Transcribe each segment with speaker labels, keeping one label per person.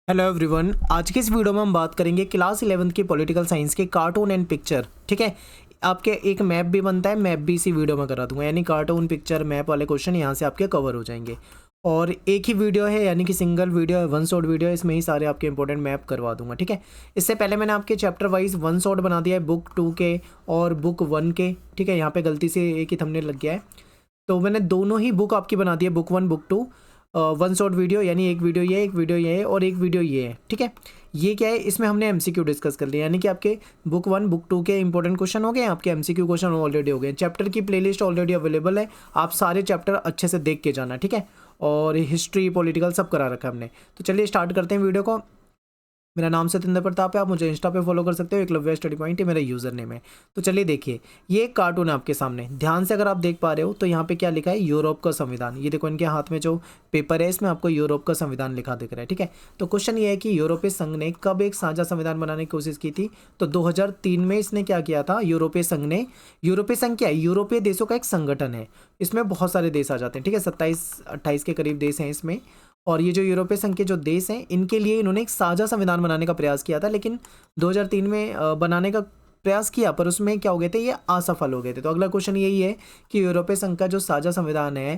Speaker 1: Hello everyone, आज की इस वीडियो में हम बात करेंगे क्लास 11th की पॉलिटिकल साइंस के कार्टून एंड पिक्चर। ठीक है, आपके एक मैप भी बनता है, मैप भी इसी वीडियो में करा दूंगा, यानी कार्टून पिक्चर मैप वाले क्वेश्चन यहाँ से आपके कवर हो जाएंगे। और एक ही वीडियो है, यानी कि सिंगल वीडियो है, वन शॉट वीडियो है, इसमें ही सारे आपके इंपॉर्टेंट मैप करवा दूंगा। ठीक है, इससे पहले मैंने आपके चैप्टर वाइज वन शॉट बना दिया है, बुक 2 के और बुक 1 के। ठीक है, यहाँ पे गलती से एक ही थंबनेल लग गया है, तो मैंने दोनों ही बुक आपकी बना दी है, book 1 book 2। One shot video, यानी एक वीडियो ये है, एक वीडियो ये है और एक वीडियो ये है। ठीक है, ये क्या है, इसमें हमने एमसीक्यू डिस्कस कर लिया, यानी कि आपके बुक 1 बुक 2 के इंपॉर्टेंट क्वेश्चन हो गए, आपके एमसीक्यू क्वेश्चन ऑलरेडी हो गए। चैप्टर की प्लेलिस्ट ऑलरेडी अवेलेबल है, आप सारे चैप्टर अच्छे से देख के जाना। ठीक है, और हिस्ट्री पॉलिटिकल सब करा रखा है हमने। तो चलिए स्टार्ट करते हैं वीडियो को। मेरा नाम सत्येंद्र प्रताप है, आप मुझे इंस्टा पे फॉलो कर सकते हो, एकलव्य स्टडी पॉइंट ये मेरा यूज़र नेम है। तो चलिए देखिए, ये एक कार्टून है आपके सामने, ध्यान से अगर आप देख पा रहे हो तो यहाँ पे क्या लिखा है, यूरोप का संविधान। ये देखो इनके हाथ में जो पेपर है, इसमें आपको यूरोप का संविधान लिखा दिख रहा है। ठीक है, तो क्वेश्चन ये है कि यूरोपीय संघ ने कब एक साझा संविधान बनाने की कोशिश की थी। तो 2003 में इसने क्या किया था, यूरोपीय संघ ने। यूरोपीय संघ क्या है, यूरोपीय देशों का एक संगठन है, इसमें बहुत सारे देश आ जाते हैं। ठीक है, 27-28 के करीब देश हैं इसमें। और ये जो यूरोपीय संघ के जो देश हैं, इनके लिए इन्होंने एक साझा संविधान बनाने का प्रयास किया था, लेकिन 2003 में बनाने का प्रयास किया, पर उसमें क्या हो गए थे, ये असफल हो गए थे। तो अगला क्वेश्चन यही है कि यूरोपीय संघ का जो साझा संविधान है,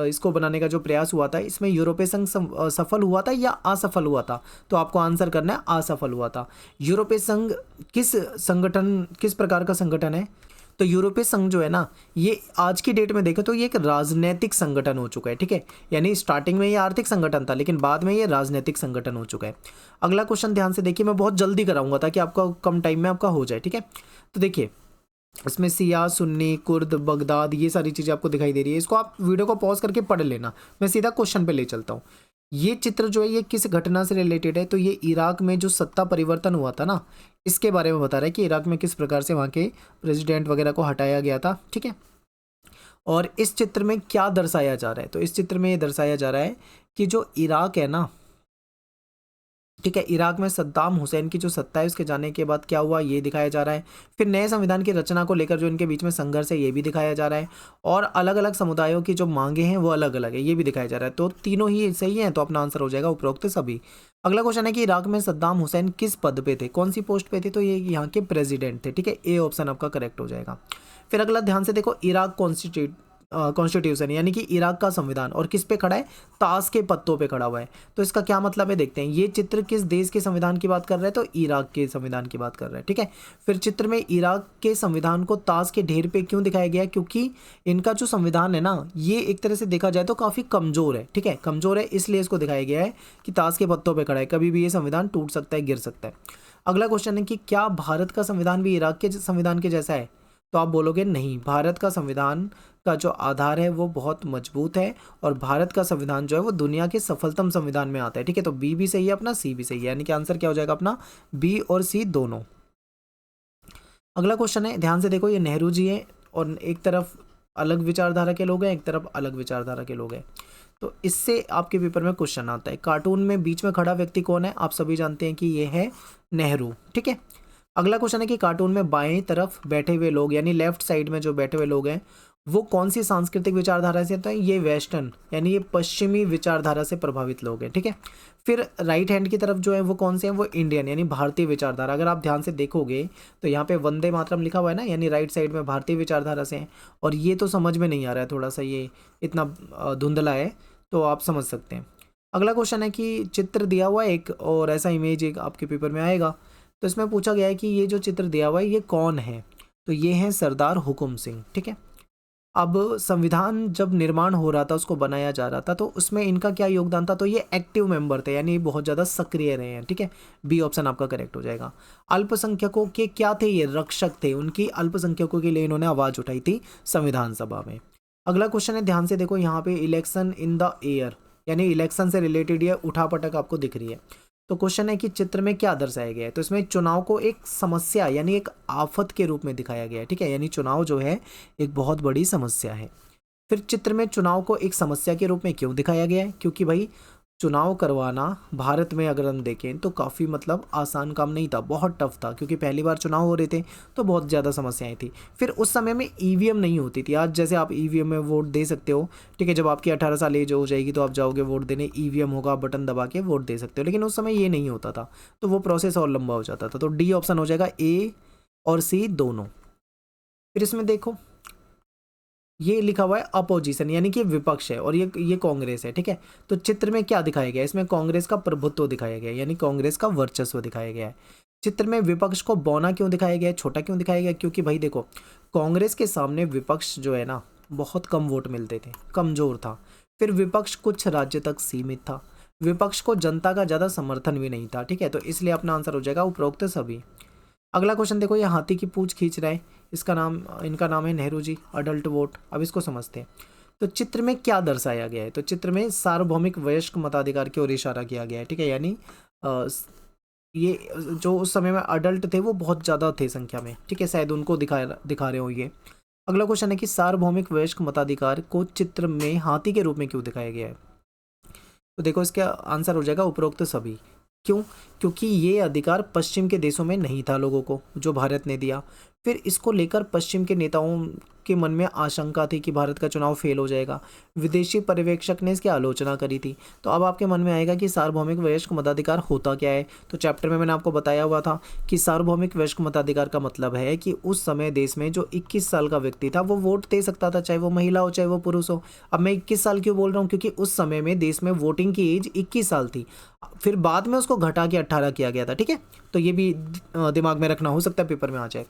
Speaker 1: इसको बनाने का जो प्रयास हुआ था, इसमें यूरोपीय संघ सफल हुआ था या असफल हुआ था। तो आपको आंसर करना है असफल हुआ था। यूरोपीय संघ किस प्रकार का संगठन है। तो यूरोपीय संघ जो है ना, ये आज की डेट में देखें तो ये एक राजनीतिक संगठन हो चुका है। ठीक है, यानी स्टार्टिंग में ये आर्थिक संगठन था, लेकिन बाद में ये राजनीतिक संगठन हो चुका है। अगला क्वेश्चन ध्यान से देखिए, मैं बहुत जल्दी कराऊंगा ताकि आपका कम टाइम में आपका हो जाए। ठीक है, तो देखिए इसमें सिया, सुन्नी, कुर्द, बगदाद, ये सारी चीज़ें आपको दिखाई दे रही है। इसको आप वीडियो को पॉज करके पढ़ लेना, मैं सीधा क्वेश्चन पे ले चलता हूँ। ये चित्र जो है ये किस घटना से रिलेटेड है, तो ये इराक में जो सत्ता परिवर्तन हुआ था ना, इसके बारे में बता रहा है कि इराक में किस प्रकार से वहाँ के प्रेसिडेंट वगैरह को हटाया गया था। ठीक है, और इस चित्र में क्या दर्शाया जा रहा है, तो इस चित्र में ये दर्शाया जा रहा है कि जो इराक है ना, ठीक है, इराक में सद्दाम हुसैन की जो सत्ता है उसके जाने के बाद क्या हुआ, ये दिखाया जा रहा है। फिर नए संविधान की रचना को लेकर जो इनके बीच में संघर्ष है, ये भी दिखाया जा रहा है। और अलग अलग समुदायों की जो मांगे हैं वो अलग अलग है, ये भी दिखाया जा रहा है। तो तीनों ही सही हैं, तो अपना आंसर हो जाएगा उपरोक्त सभी। अगला क्वेश्चन है कि इराक में सद्दाम हुसैन किस पद पे थे, कौन सी पोस्ट पे थे, तो ये यहाँ के प्रेसिडेंट थे। ठीक है, ए ऑप्शन आपका करेक्ट हो जाएगा। फिर अगला ध्यान से देखो, इराक कॉन्स्टिट्यूशन, यानी कि इराक का संविधान, और किस पे खड़ा है, ताश के पत्तों पे खड़ा हुआ है। तो इसका क्या मतलब है देखते हैं। ये चित्र किस देश के संविधान की बात कर रहा है, तो इराक के संविधान की बात कर रहा है। ठीक है, फिर चित्र में इराक के संविधान को ताश के ढेर पे क्यों दिखाया गया, क्योंकि इनका जो संविधान है ना, ये एक तरह से देखा जाए तो काफ़ी कमज़ोर है। ठीक है, कमज़ोर है, इसलिए इसको दिखाया गया है कि ताश के पत्तों पर खड़ा है, कभी भी ये संविधान टूट सकता है, गिर सकता है। अगला क्वेश्चन है कि क्या भारत का संविधान भी इराक के संविधान के जैसा है, तो आप बोलोगे नहीं, भारत का संविधान का जो आधार है वो बहुत मजबूत है, और भारत का संविधान जो है वो दुनिया के सफलतम संविधान में आता है। ठीक है, तो बी भी सही है अपना, सी भी सही है, यानी कि आंसर क्या हो जाएगा अपना, बी और सी दोनों। अगला क्वेश्चन है, ध्यान से देखो, ये नेहरू जी है, और एक तरफ अलग विचारधारा के लोग हैं, एक तरफ अलग विचारधारा के लोग हैं। तो इससे आपके पेपर में क्वेश्चन आता है, कार्टून में बीच में खड़ा व्यक्ति कौन है, आप सभी जानते हैं कि ये है नेहरू। ठीक है, अगला क्वेश्चन है कि कार्टून में बाएं तरफ बैठे हुए लोग, यानी लेफ्ट साइड में जो बैठे हुए लोग हैं, वो कौन सी सांस्कृतिक विचारधारा से, तो ये वेस्टर्न, यानी ये पश्चिमी विचारधारा से प्रभावित लोग हैं। ठीक है, फिर राइट हैंड की तरफ जो है वो कौन से हैं, वो इंडियन, यानी भारतीय विचारधारा। अगर आप ध्यान से देखोगे तो यहाँ पे वंदे मातरम लिखा हुआ है ना, यानी राइट साइड में भारतीय विचारधारा से हैं। और ये तो समझ में नहीं आ रहा है, थोड़ा सा ये इतना धुंधला है, तो आप समझ सकते हैं। अगला क्वेश्चन है कि चित्र दिया हुआ है एक, और ऐसा इमेज एक आपके पेपर में आएगा, तो इसमें पूछा गया है कि ये जो चित्र दिया हुआ है ये कौन है, तो ये है सरदार हुकुम सिंह। ठीक है, अब संविधान जब निर्माण हो रहा था, उसको बनाया जा रहा था, तो उसमें इनका क्या योगदान था, तो ये एक्टिव मेंबर थे, यानी बहुत ज़्यादा सक्रिय रहे हैं। ठीक है, बी ऑप्शन आपका करेक्ट हो जाएगा। अल्पसंख्यकों के क्या थे, ये रक्षक थे, उनकी अल्पसंख्यकों के लिए इन्होंने आवाज़ उठाई थी संविधान सभा में। अगला क्वेश्चन है, ध्यान से देखो, यहाँ पे इलेक्शन इन द एयर, यानी इलेक्शन से रिलेटेड ये उठापटक आपको दिख रही है। तो क्वेश्चन है कि चित्र में क्या दर्शाया गया है, तो इसमें चुनाव को एक समस्या यानी एक आफत के रूप में दिखाया गया है। ठीक है, यानी चुनाव जो है एक बहुत बड़ी समस्या है। फिर चित्र में चुनाव को एक समस्या के रूप में क्यों दिखाया गया है, क्योंकि भाई चुनाव करवाना भारत में अगर हम देखें तो काफ़ी मतलब आसान काम नहीं था, बहुत टफ था, क्योंकि पहली बार चुनाव हो रहे थे तो बहुत ज़्यादा समस्याएं थी। फिर उस समय में ईवीएम नहीं होती थी। आज जैसे आप ईवीएम में वोट दे सकते हो, ठीक है, जब आपकी 18 साल एज हो जाएगी तो आप जाओगे वोट देने, ईवीएम होगा, बटन दबा के वोट दे सकते हो। लेकिन उस समय ये नहीं होता था, तो वो प्रोसेस और लंबा हो जाता था। तो डी ऑप्शन हो जाएगा, ए और सी दोनों। फिर इसमें देखो ये लिखा हुआ है अपोजिशन, यानी कि विपक्ष है, और ये कांग्रेस है, ठीक है। तो चित्र में क्या दिखाया गया है, इसमें कांग्रेस का प्रभुत्व दिखाया गया है, यानी कांग्रेस का वर्चस्व दिखाया गया है। चित्र में विपक्ष को बौना क्यों दिखाया गया है, छोटा क्यों दिखाया गया है? क्योंकि भाई देखो, कांग्रेस के सामने विपक्ष जो है ना, बहुत कम वोट मिलते थे, कमजोर था। फिर विपक्ष कुछ राज्य तक सीमित था, विपक्ष को जनता का ज़्यादा समर्थन भी नहीं था, ठीक है। तो इसलिए अपना आंसर हो जाएगा उपरोक्त सभी। अगला क्वेश्चन देखो, ये हाथी की पूंछ खींच रहा है, इनका नाम है नेहरू जी, अडल्ट वोट। अब इसको समझते हैं। तो चित्र में क्या दर्शाया गया है, तो चित्र में सार्वभौमिक वयस्क मताधिकार की ओर इशारा किया गया है, ठीक है। यानी ये जो उस समय में अडल्ट थे वो बहुत ज़्यादा थे संख्या में, ठीक है, शायद उनको दिखा रहे हो ये। अगला क्वेश्चन है कि सार्वभौमिक वयस्क मताधिकार को चित्र में हाथी के रूप में क्यों दिखाया गया है? तो देखो इसका आंसर हो जाएगा उपरोक्त सभी। क्यों? क्योंकि ये अधिकार पश्चिम के देशों में नहीं था लोगों को, जो भारत ने दिया। फिर इसको लेकर पश्चिम के नेताओं के मन में आशंका थी कि भारत का चुनाव फेल हो जाएगा। विदेशी पर्यवेक्षक ने इसकी आलोचना करी थी। तो अब आपके मन में आएगा कि सार्वभौमिक वयस्क मताधिकार होता क्या है। तो चैप्टर में मैंने आपको बताया हुआ था कि सार्वभौमिक वयस्क मताधिकार का मतलब है कि उस समय देश में जो 21 साल का व्यक्ति था वो वोट दे सकता था, चाहे वो महिला हो चाहे वो पुरुष हो। अब मैं 21 साल क्यों बोल रहा हूँ? क्योंकि उस समय में देश में वोटिंग की एज 21 साल थी, फिर बाद में उसको घटा के 18 किया गया था, ठीक है। तो ये भी दिमाग में रखना, हो सकता है पेपर में आ जाए।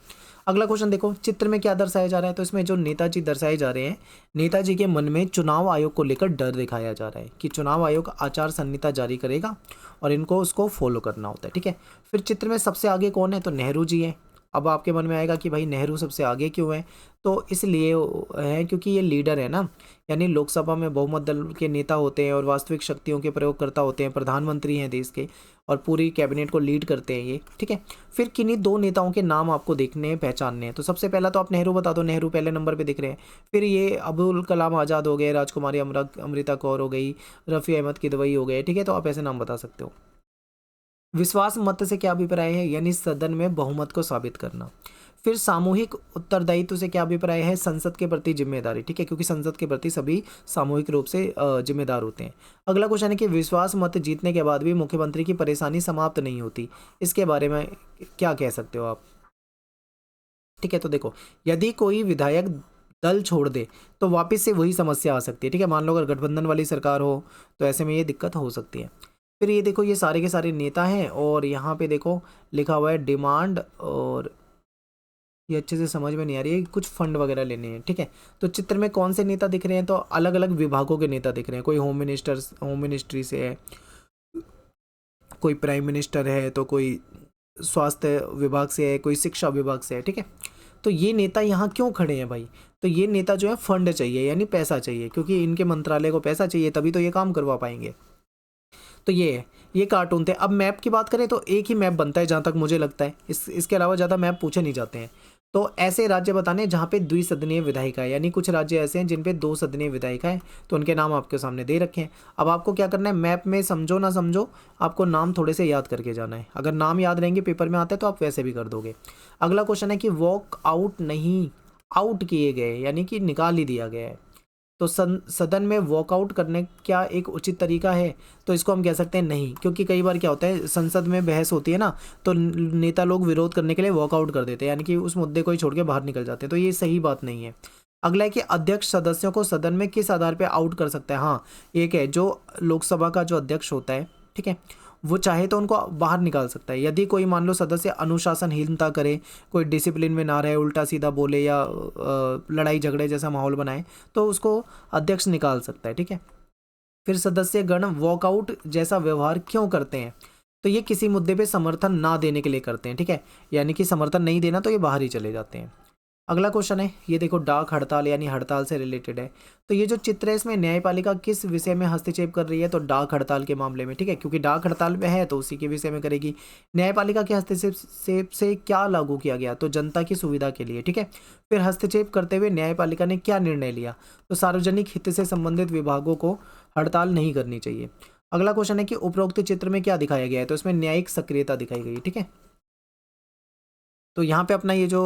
Speaker 1: अगला क्वेश्चन देखो, चित्र में क्या दर्शाया जा रहा है? तो इसमें जो नेताजी दर्शाए जा रहे हैं, नेताजी के मन में चुनाव आयोग को लेकर डर दिखाया जा रहा है कि चुनाव आयोग आचार संहिता जारी करेगा और इनको उसको फॉलो करना होता है, ठीक है। फिर चित्र में सबसे आगे कौन है? तो नेहरू जी हैं। अब आपके मन में आएगा कि भाई नेहरू सबसे आगे क्यों है? तो इसलिए है क्योंकि ये लीडर है ना, यानी लोकसभा में बहुमत दल के नेता होते हैं और वास्तविक शक्तियों के प्रयोगकर्ता होते हैं, प्रधानमंत्री हैं देश के, और पूरी कैबिनेट को लीड करते हैं ये, ठीक है। फिर किन्हीं दो नेताओं के नाम आपको देखने हैं, पहचानने हैं। तो सबसे पहला तो आप नेहरू बता दो, नेहरू पहले नंबर पे दिख रहे हैं। फिर ये अब्दुल कलाम आज़ाद हो गए, राजकुमारी अमृता कौर हो गई, रफ़ी अहमद किदवई हो गए, ठीक है। तो आप ऐसे नाम बता सकते हो। विश्वास मत से क्या अभिप्राय है? यानी सदन में बहुमत को साबित करना। फिर सामूहिक उत्तरदायित्व से क्या अभिप्राय है? संसद के प्रति जिम्मेदारी, ठीक है, क्योंकि संसद के प्रति सभी सामूहिक रूप से जिम्मेदार होते हैं। अगला क्वेश्चन है कि विश्वास मत जीतने के बाद भी मुख्यमंत्री की परेशानी समाप्त नहीं होती, इसके बारे में क्या कह सकते हो आप? ठीक है, तो देखो, यदि कोई विधायक दल छोड़ दे तो वापस से वही समस्या आ सकती है, ठीक है। मान लो अगर गठबंधन वाली सरकार हो तो ऐसे में ये दिक्कत हो सकती है। फिर ये देखो, ये सारे के सारे नेता हैं, और यहाँ पे देखो लिखा हुआ है डिमांड, और ये अच्छे से समझ में नहीं आ रही है, कुछ फंड वगैरह लेने हैं, ठीक है। तो चित्र में कौन से नेता दिख रहे हैं? तो अलग अलग विभागों के नेता दिख रहे हैं। कोई होम मिनिस्ट्री से है, कोई प्राइम मिनिस्टर है, तो कोई स्वास्थ्य विभाग से है, कोई शिक्षा विभाग से है, ठीक है। तो ये नेता यहाँ क्यों खड़े हैं भाई? तो ये नेता जो है फंड चाहिए, यानी पैसा चाहिए, क्योंकि इनके मंत्रालय को पैसा चाहिए, तभी तो ये काम करवा पाएंगे। तो ये है, ये कार्टून थे। अब मैप की बात करें तो एक ही मैप बनता है जहाँ तक मुझे लगता है, इसके अलावा ज़्यादा मैप पूछे नहीं जाते हैं। तो ऐसे राज्य बताने जहाँ पे द्विसदनीय विधायिका है, यानी कुछ राज्य ऐसे हैं जिन पे 2 सदनीय विधायिका है, तो उनके नाम आपके सामने दे रखे हैं। अब आपको क्या करना है, मैप में समझो ना समझो, आपको नाम थोड़े से याद करके जाना है। अगर नाम याद रहेंगे पेपर में आते हैं तो आप वैसे भी कर दोगे। अगला क्वेश्चन है कि वॉक आउट नहीं, आउट किए गए, यानी कि निकाल ही दिया गया है। तो सदन में वॉकआउट करने क्या एक उचित तरीका है? तो इसको हम कह सकते हैं नहीं, क्योंकि कई बार क्या होता है, संसद में बहस होती है ना, तो नेता लोग विरोध करने के लिए वॉकआउट कर देते हैं, यानी कि उस मुद्दे को ही छोड़ के बाहर निकल जाते हैं। तो ये सही बात नहीं है। अगला है कि अध्यक्ष सदस्यों को सदन में किस आधार पर आउट कर सकता है? हाँ, एक है जो लोकसभा का जो अध्यक्ष होता है, ठीक है, वो चाहे तो उनको बाहर निकाल सकता है। यदि कोई मान लो सदस्य अनुशासनहीनता करे, कोई डिसिप्लिन में ना रहे, उल्टा सीधा बोले या लड़ाई झगड़े जैसा माहौल बनाए, तो उसको अध्यक्ष निकाल सकता है, ठीक है। फिर सदस्य गण वॉकआउट जैसा व्यवहार क्यों करते हैं? तो ये किसी मुद्दे पे समर्थन ना देने के लिए करते हैं, ठीक है, यानी कि समर्थन नहीं देना तो ये बाहर ही चले जाते हैं। अगला क्वेश्चन है, ये देखो, डाक हड़ताल यानी हड़ताल से रिलेटेड है। तो ये जो चित्र है इसमें न्यायपालिका किस विषय में हस्तक्षेप कर रही है? तो डाक हड़ताल के मामले में, ठीक है, क्योंकि डाक हड़ताल में है तो उसी के विषय में करेगी। न्यायपालिका के हस्तक्षेप से क्या लागू किया गया? तो जनता की सुविधा के लिए, ठीक है। फिर हस्तक्षेप करते हुए न्यायपालिका ने क्या निर्णय लिया? तो सार्वजनिक हित से संबंधित विभागों को हड़ताल नहीं करनी चाहिए। अगला क्वेश्चन है कि उपरोक्त चित्र में क्या दिखाया गया है, तो इसमें न्यायिक सक्रियता दिखाई गई है। ठीक है, तो यहाँ पे अपना ये जो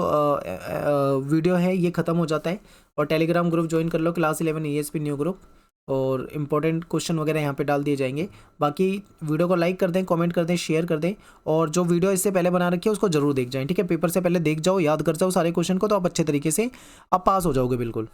Speaker 1: वीडियो है ये ख़त्म हो जाता है, और टेलीग्राम ग्रुप ज्वाइन कर लो, क्लास 11 ESP न्यू ग्रुप, और इम्पोर्टेंट क्वेश्चन वगैरह यहाँ पे डाल दिए जाएंगे। बाकी वीडियो को लाइक कर दें, कमेंट कर दें, शेयर कर दें, और जो वीडियो इससे पहले बना रखी है उसको जरूर देख जाएं। ठीक है, पेपर से पहले देख जाओ, याद कर जाओ सारे क्वेश्चन को, तो आप अच्छे तरीके से आप पास हो जाओगे बिल्कुल।